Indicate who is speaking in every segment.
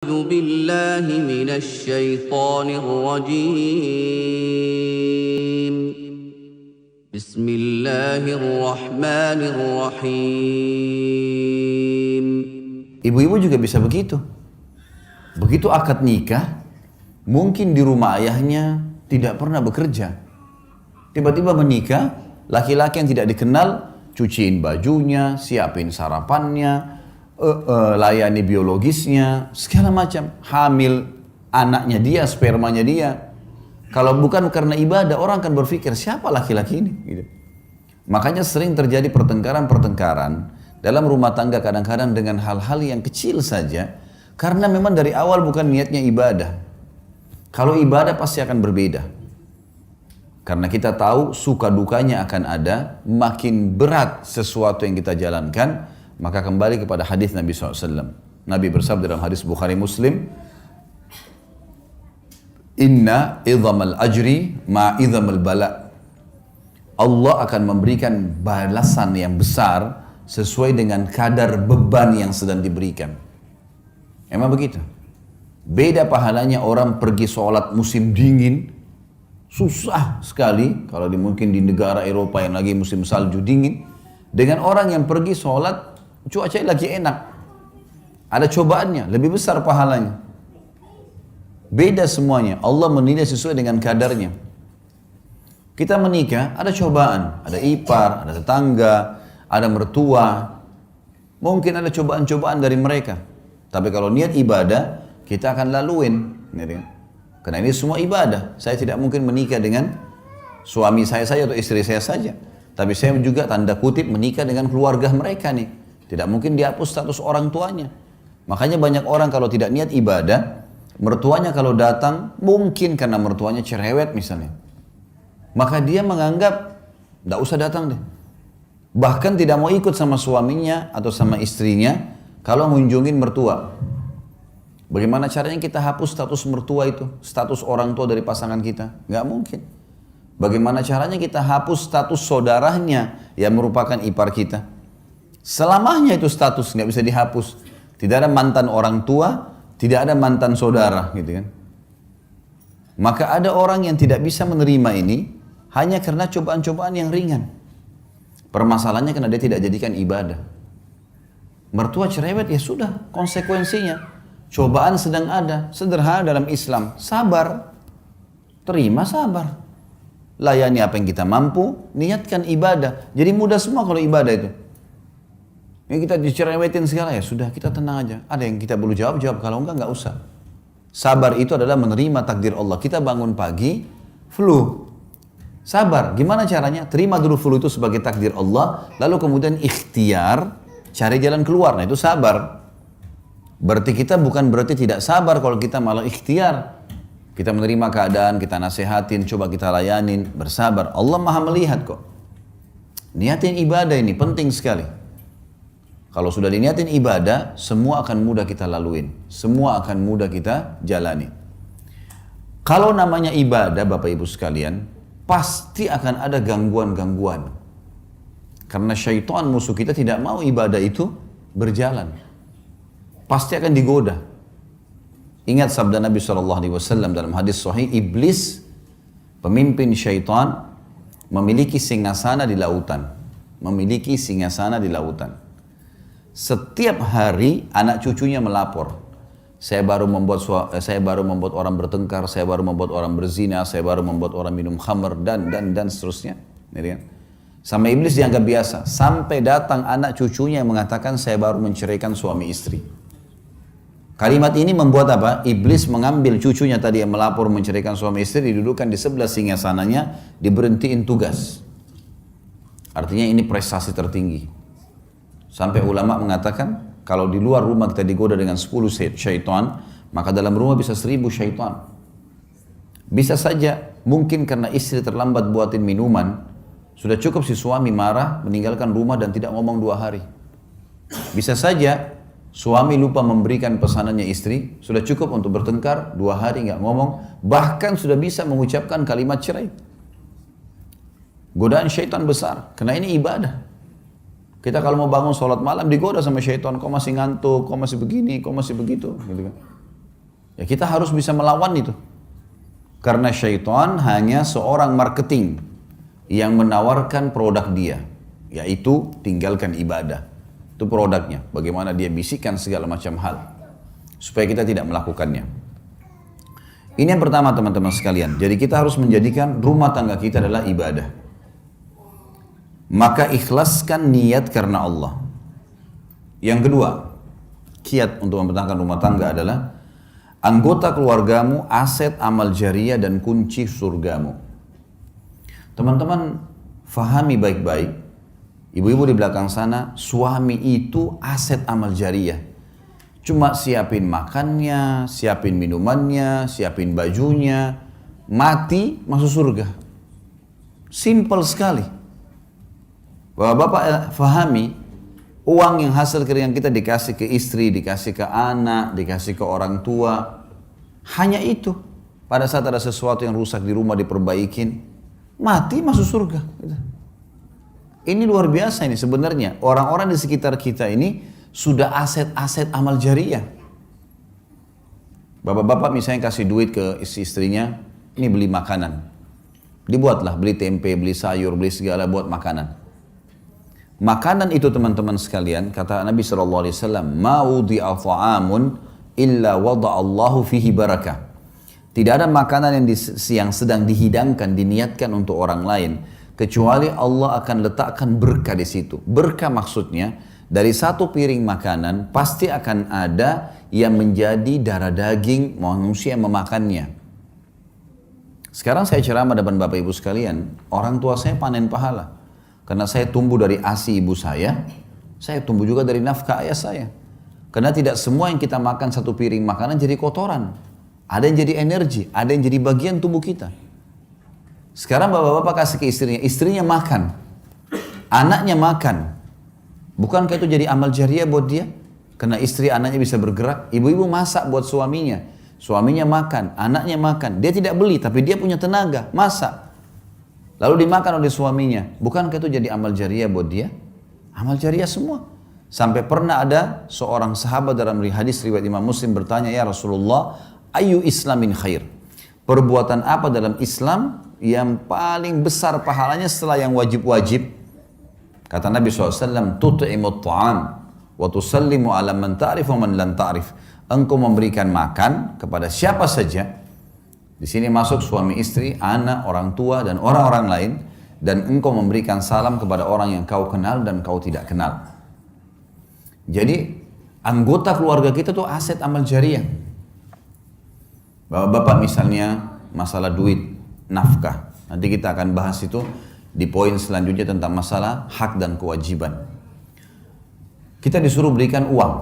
Speaker 1: أعوذ بالله من الشيطان الرجيم بسم الله الرحمن الرحيم.
Speaker 2: Ibu-ibu juga bisa begitu. Begitu akad nikah, mungkin di rumah ayahnya tidak pernah bekerja. Tiba-tiba menikah, laki-laki yang tidak dikenal, cuciin bajunya, siapin sarapannya, layani biologisnya, segala macam. Hamil anaknya dia, spermanya dia. Kalau bukan karena ibadah, orang akan berpikir, siapa laki-laki ini? Gitu. Makanya sering terjadi pertengkaran-pertengkaran dalam rumah tangga kadang-kadang dengan hal-hal yang kecil saja, karena memang dari awal bukan niatnya ibadah. Kalau ibadah pasti akan berbeda. Karena kita tahu suka dukanya akan ada, makin berat sesuatu yang kita jalankan, maka kembali kepada hadis Nabi SAW. Nabi bersabda dalam hadis Bukhari Muslim, Inna idhamal ajri ma idhamal bala. Allah akan memberikan balasan yang besar sesuai dengan kadar beban yang sedang diberikan. Emang begitu? Beda pahalanya orang pergi sholat musim dingin, susah sekali kalau mungkin di negara Eropa yang lagi musim salju dingin, dengan orang yang pergi sholat cuaca lagi enak, ada cobaannya, lebih besar pahalanya. Beda semuanya, Allah menilai sesuai dengan kadarnya. Kita menikah, ada cobaan, ada ipar, ada tetangga, ada mertua, mungkin ada cobaan-cobaan dari mereka. Tapi kalau niat ibadah, kita akan laluin. Karena ini semua ibadah. Saya tidak mungkin menikah dengan suami saya saja atau istri saya saja. Tapi saya juga tanda kutip menikah dengan keluarga mereka nih. Tidak mungkin dihapus status orang tuanya. Makanya banyak orang kalau tidak niat ibadah, mertuanya kalau datang, mungkin karena mertuanya cerewet misalnya, maka dia menganggap, tidak usah datang deh. Bahkan tidak mau ikut sama suaminya atau sama istrinya kalau mengunjungin mertua. Bagaimana caranya kita hapus status mertua itu, status orang tua dari pasangan kita? Nggak mungkin. Bagaimana caranya kita hapus status saudaranya yang merupakan ipar kita? Selamanya itu status nggak bisa dihapus. Tidak ada mantan orang tua, tidak ada mantan saudara, gitu kan? Maka ada orang yang tidak bisa menerima ini hanya karena cobaan-cobaan yang ringan. Permasalahannya karena dia tidak jadikan ibadah. Mertua cerewet, ya sudah, konsekuensinya. Cobaan sedang ada, sederhana dalam Islam, sabar, terima sabar. Layani apa yang kita mampu, niatkan ibadah. Jadi mudah semua kalau ibadah itu. Yang kita dicerewetin segala, ya sudah kita tenang aja. Ada yang kita perlu jawab, kalau enggak usah. Sabar itu adalah menerima takdir Allah. Kita bangun pagi, flu. Sabar, gimana caranya? Terima dulu flu itu sebagai takdir Allah, lalu kemudian ikhtiar, cari jalan keluar. Nah itu sabar. Berarti kita bukan berarti tidak sabar kalau kita malah ikhtiar. Kita menerima keadaan, kita nasihatin, coba kita layanin, bersabar. Allah maha melihat kok. Niatin ibadah ini penting sekali. Kalau sudah diniatin ibadah, semua akan mudah kita laluin. Semua akan mudah kita jalani. Kalau namanya ibadah, Bapak Ibu sekalian, pasti akan ada gangguan-gangguan. Karena syaitan musuh kita tidak mau ibadah itu berjalan. Pasti akan digoda. Ingat sabda Nabi SAW dalam hadis sahih, iblis, pemimpin syaitan, memiliki singgasana di lautan. Memiliki singgasana di lautan. Setiap hari anak cucunya melapor, saya baru membuat orang bertengkar, saya baru membuat orang berzina, saya baru membuat orang minum khamr dan seterusnya. Sama iblis dianggap biasa, sampai datang anak cucunya yang mengatakan saya baru menceraikan suami istri. Kalimat ini membuat apa? Iblis mengambil cucunya tadi yang melapor menceraikan suami istri, didudukkan di sebelah singgasananya, diberhentiin tugas. Artinya ini prestasi tertinggi. Sampai ulama mengatakan, kalau di luar rumah kita digoda dengan 10 syaitan, maka dalam rumah bisa 1000 syaitan. Bisa saja, mungkin karena istri terlambat buatin minuman, sudah cukup si suami marah, meninggalkan rumah dan tidak ngomong 2 hari. Bisa saja, suami lupa memberikan pesanannya istri, sudah cukup untuk bertengkar, 2 hari nggak ngomong, bahkan sudah bisa mengucapkan kalimat cerai. Godaan syaitan besar, karena ini ibadah. Kita kalau mau bangun sholat malam digoda sama syaitan, kau masih ngantuk, kau masih begini, kau masih begitu, gitu kan. Ya kita harus bisa melawan itu. Karena syaitan hanya seorang marketing yang menawarkan produk dia, yaitu tinggalkan ibadah. Itu produknya, bagaimana dia bisikkan segala macam hal supaya kita tidak melakukannya. Ini yang pertama teman-teman sekalian. Jadi kita harus menjadikan rumah tangga kita adalah ibadah. Maka ikhlaskan niat karena Allah. Yang kedua, kiat untuk mempertahankan rumah tangga adalah anggota keluargamu, aset amal jariah dan kunci surgamu. Teman-teman fahami baik-baik, ibu-ibu di belakang sana, suami itu aset amal jariah. Cuma siapin makannya, siapin minumannya, siapin bajunya, mati masuk surga. Simple sekali. Bapak-bapak fahami, uang yang hasil keringat kita dikasih ke istri, dikasih ke anak, dikasih ke orang tua. Hanya itu. Pada saat ada sesuatu yang rusak di rumah diperbaikin, mati masuk surga. Ini luar biasa ini sebenarnya. Orang-orang di sekitar kita ini sudah aset-aset amal jariah. Bapak-bapak misalnya kasih duit ke istrinya, ini beli makanan. Dibuatlah, beli tempe, beli sayur, beli segala buat makanan. Makanan itu teman-teman sekalian, kata Nabi SAW, "Ma wudi'a ta'amun illa wada'allahu fihi barakah." Tidak ada makanan yang sedang dihidangkan, diniatkan untuk orang lain, kecuali Allah akan letakkan berkah di situ. Berkah maksudnya, dari satu piring makanan pasti akan ada yang menjadi darah daging manusia yang memakannya. Sekarang saya ceramah depan Bapak Ibu sekalian, orang tua saya panen pahala. Karena saya tumbuh dari ASI ibu saya tumbuh juga dari nafkah ayah saya. Karena tidak semua yang kita makan satu piring makanan jadi kotoran. Ada yang jadi energi, ada yang jadi bagian tubuh kita. Sekarang bapak-bapak kasih ke istrinya makan. Anaknya makan. Bukankah itu jadi amal jariah buat dia? Karena istri anaknya bisa bergerak. Ibu-ibu masak buat suaminya. Suaminya makan, anaknya makan. Dia tidak beli, tapi dia punya tenaga, masak. Lalu dimakan oleh suaminya. Bukankah itu jadi amal jariah buat dia? Amal jariah semua. Sampai pernah ada seorang sahabat dalam hadis riwayat Imam Muslim bertanya, "Ya Rasulullah, ayu islamin khair?" Perbuatan apa dalam Islam yang paling besar pahalanya setelah yang wajib-wajib? Kata Nabi SAW, "Tut'imut ta'am wa tusallimu ala man ta'rif wa man lan ta'rif." Engkau memberikan makan kepada siapa saja. Di sini masuk suami istri, anak, orang tua, dan orang-orang lain. Dan engkau memberikan salam kepada orang yang kau kenal dan kau tidak kenal. Jadi, anggota keluarga kita tuh aset amal jariah. Bapak misalnya, masalah duit, nafkah. Nanti kita akan bahas itu di poin selanjutnya tentang masalah hak dan kewajiban. Kita disuruh berikan uang,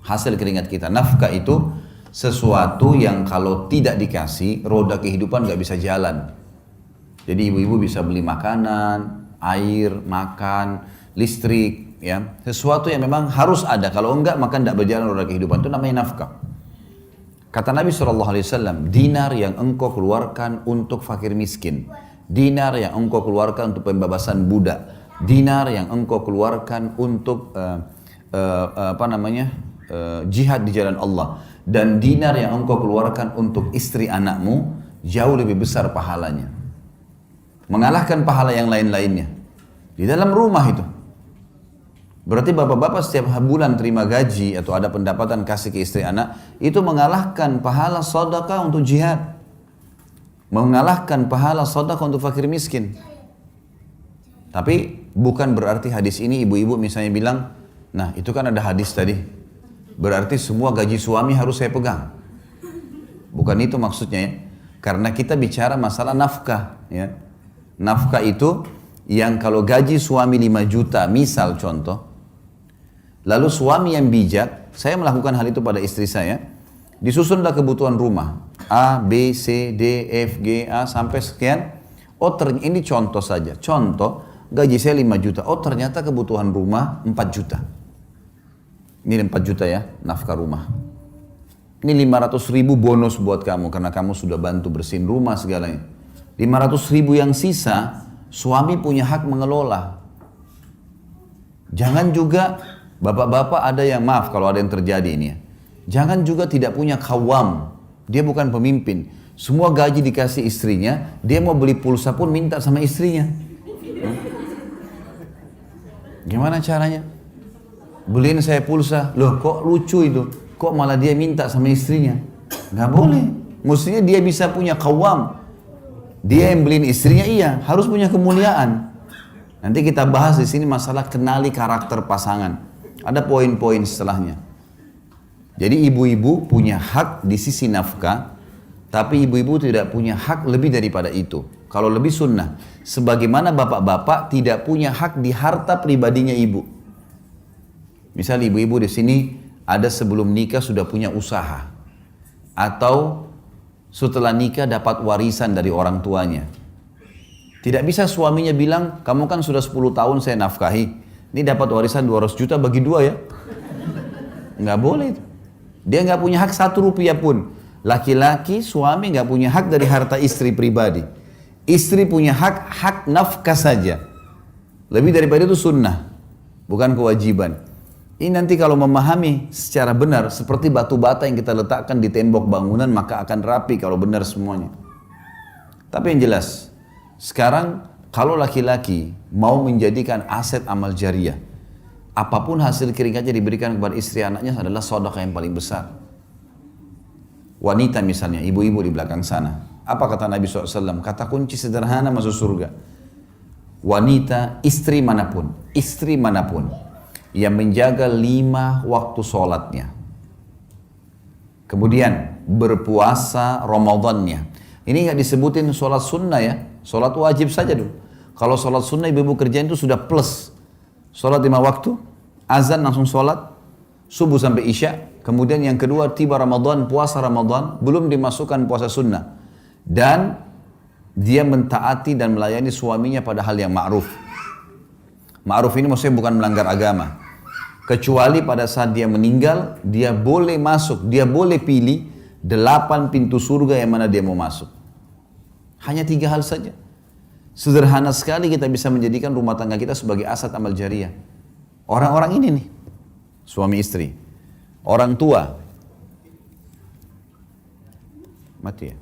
Speaker 2: hasil keringat kita. Nafkah itu sesuatu yang kalau tidak dikasih, roda kehidupan gak bisa jalan. Jadi ibu-ibu bisa beli makanan, air, makan, listrik, ya. Sesuatu yang memang harus ada. Kalau enggak, maka tidak berjalan roda kehidupan. Itu namanya nafkah. Kata Nabi SAW, dinar yang engkau keluarkan untuk fakir miskin, dinar yang engkau keluarkan untuk pembebasan budak, dinar yang engkau keluarkan untuk jihad di jalan Allah, dan dinar yang engkau keluarkan untuk istri anakmu jauh lebih besar pahalanya, mengalahkan pahala yang lain-lainnya di dalam rumah itu. Berarti bapak-bapak setiap bulan terima gaji atau ada pendapatan kasih ke istri anak, itu mengalahkan pahala sedekah untuk jihad, mengalahkan pahala sedekah untuk fakir miskin. Tapi bukan berarti hadis ini ibu-ibu misalnya bilang, nah itu kan ada hadis tadi, berarti semua gaji suami harus saya pegang. Bukan itu maksudnya ya. Karena kita bicara masalah nafkah ya. Nafkah itu yang kalau gaji suami 5 juta misal contoh, lalu suami yang bijak, saya melakukan hal itu pada istri saya, disusunlah kebutuhan rumah A, B, C, D, F, G, A sampai sekian. Oh ini contoh saja, contoh gaji saya 5 juta, oh ternyata kebutuhan rumah 4 juta. Ini 4 juta ya, nafkah rumah. Ini 500.000 bonus buat kamu, karena kamu sudah bantu bersihin rumah segalanya. 500.000 yang sisa, suami punya hak mengelola. Jangan juga, bapak-bapak ada yang, maaf kalau ada yang terjadi ini ya. Jangan juga tidak punya kawam. Dia bukan pemimpin. Semua gaji dikasih istrinya, dia mau beli pulsa pun minta sama istrinya. Gimana caranya? Beliin saya pulsa. Loh kok lucu itu? Kok malah dia minta sama istrinya? Nggak boleh. Mestinya dia bisa punya qawwam. Dia yang beliin istrinya, iya, harus punya kemuliaan. Nanti kita bahas di sini masalah kenali karakter pasangan. Ada poin-poin setelahnya. Jadi ibu-ibu punya hak di sisi nafkah, tapi ibu-ibu tidak punya hak lebih daripada itu. Kalau lebih sunnah, sebagaimana bapak-bapak tidak punya hak di harta pribadinya ibu. Misal ibu-ibu di sini ada sebelum nikah sudah punya usaha, atau setelah nikah dapat warisan dari orang tuanya. Tidak bisa suaminya bilang, kamu kan sudah 10 tahun saya nafkahi, ini dapat warisan 200 juta bagi 2 ya. Nggak boleh itu. Dia nggak punya hak 1 rupiah pun. Laki-laki, suami nggak punya hak dari harta istri pribadi. Istri punya hak nafkah saja. Lebih daripada itu sunnah, bukan kewajiban. Ini nanti kalau memahami secara benar, seperti batu bata yang kita letakkan di tembok bangunan, maka akan rapi kalau benar semuanya. Tapi yang jelas, sekarang kalau laki-laki mau menjadikan aset amal jariah, apapun hasil keringatnya diberikan kepada istri anaknya adalah sedekah yang paling besar. Wanita misalnya, ibu-ibu di belakang sana. Apa kata Nabi SAW? Kata kunci sederhana masuk surga. Wanita, istri manapun yang menjaga 5 waktu sholatnya. Kemudian berpuasa Ramadannya. Ini nggak disebutin sholat sunnah ya, sholat wajib saja dulu. Kalau sholat sunnah ibu-ibu kerjain itu sudah plus. Sholat 5 waktu, azan langsung sholat, subuh sampai isya. Kemudian yang kedua tiba Ramadan, puasa Ramadan, belum dimasukkan puasa sunnah. Dan dia mentaati dan melayani suaminya pada hal yang ma'ruf. Ma'ruf ini maksudnya bukan melanggar agama. Kecuali pada saat dia meninggal, dia boleh masuk, dia boleh pilih 8 pintu surga yang mana dia mau masuk. Hanya 3 hal saja. Sederhana sekali kita bisa menjadikan rumah tangga kita sebagai aset amal jariah. Orang-orang ini nih, suami istri, orang tua, mati ya.